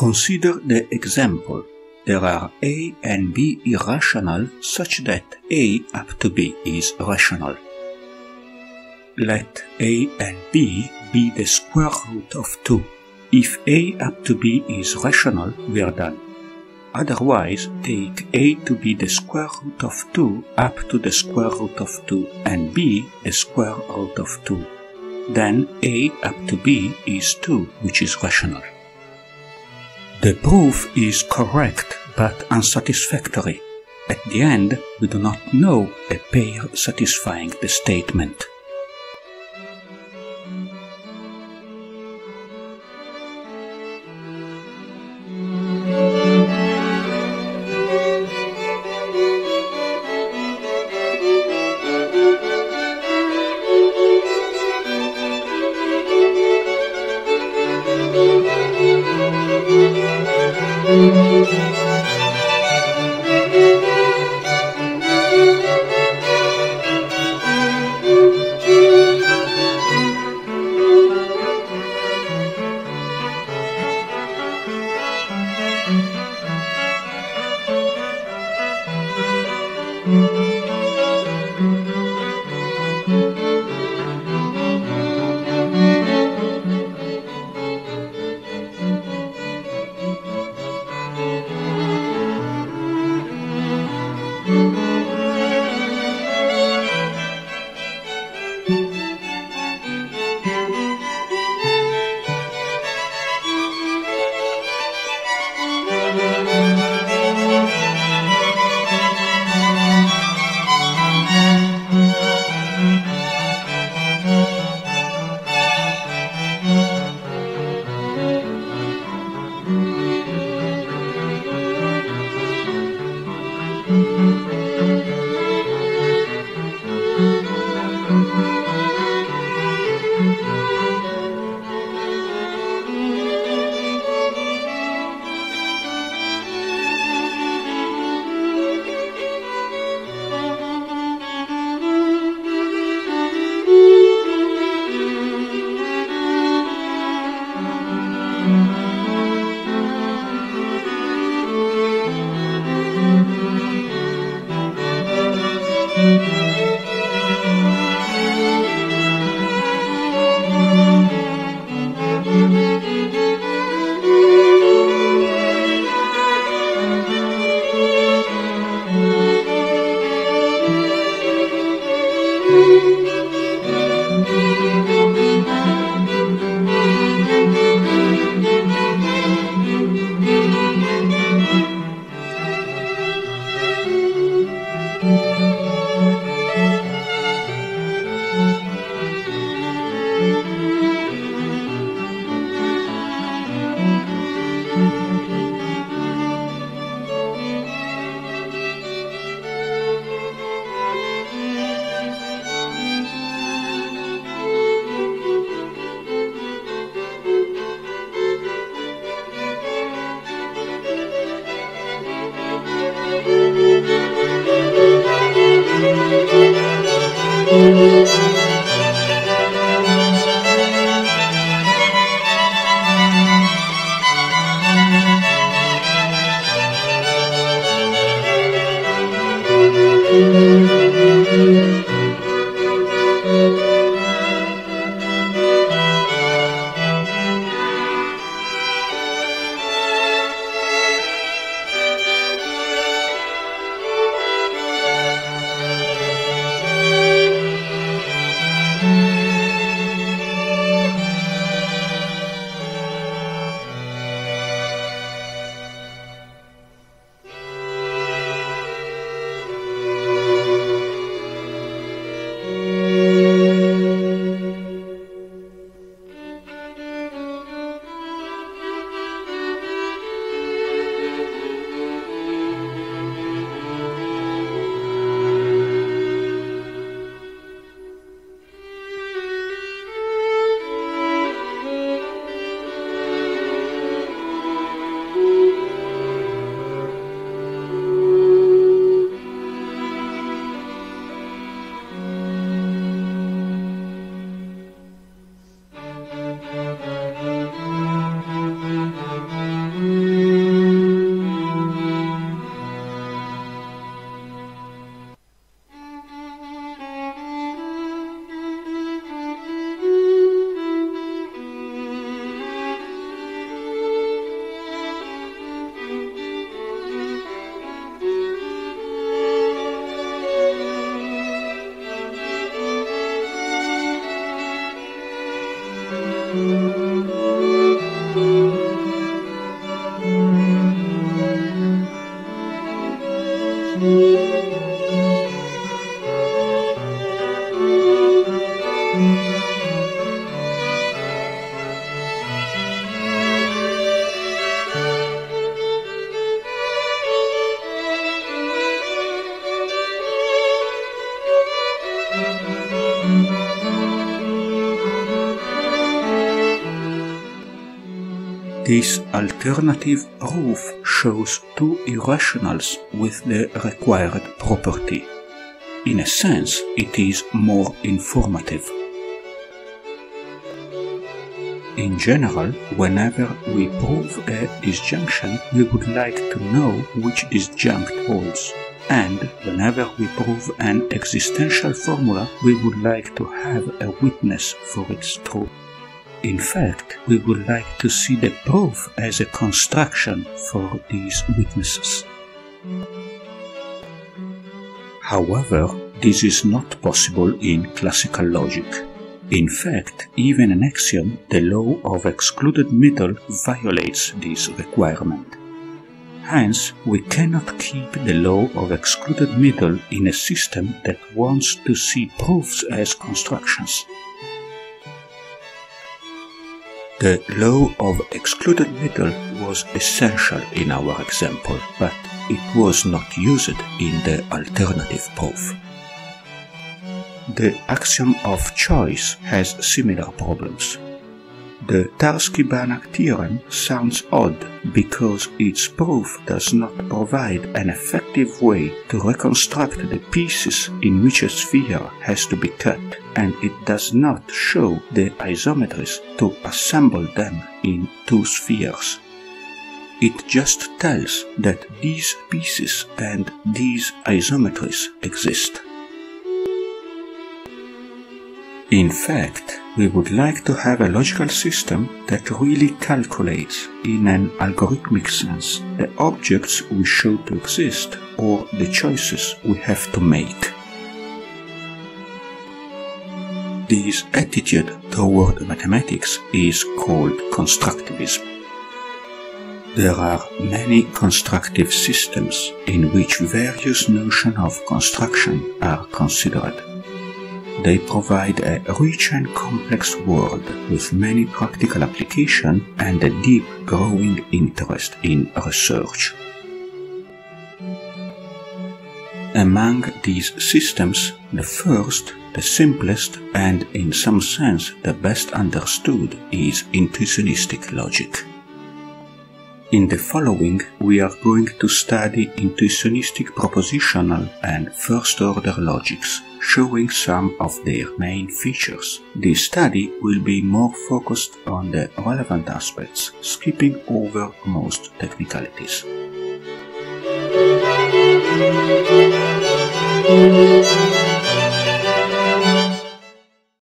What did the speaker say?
Consider the example. There are A and B irrational such that A up to B is rational. Let A and B be the square root of 2. If A up to B is rational, we are done. Otherwise, take A to be the square root of 2 up to the square root of 2 and B the square root of 2. Then A up to B is 2, which is rational. The proof is correct but unsatisfactory. At the end, we do not know a pair satisfying the statement. This alternative proof shows two irrationals with the required property. In a sense, it is more informative. In general, whenever we prove a disjunction, we would like to know which disjunct holds. And whenever we prove an existential formula, we would like to have a witness for its truth. In fact, we would like to see the proof as a construction for these witnesses. However, this is not possible in classical logic. In fact, even an axiom, the law of excluded middle, violates this requirement. Hence, we cannot keep the law of excluded middle in a system that wants to see proofs as constructions. The law of excluded middle was essential in our example, but it was not used in the alternative proof. The axiom of choice has similar problems. The Tarski-Banach theorem sounds odd because its proof does not provide an effective way to reconstruct the pieces in which a sphere has to be cut, and it does not show the isometries to assemble them in two spheres. It just tells that these pieces and these isometries exist. In fact, we would like to have a logical system that really calculates, in an algorithmic sense, the objects we show to exist or the choices we have to make. This attitude toward mathematics is called constructivism. There are many constructive systems in which various notions of construction are considered. They provide a rich and complex world with many practical applications and a deep growing interest in research. Among these systems, the first, the simplest, and in some sense the best understood is intuitionistic logic. In the following, we are going to study intuitionistic propositional and first-order logics, showing some of their main features. This study will be more focused on the relevant aspects, skipping over most technicalities.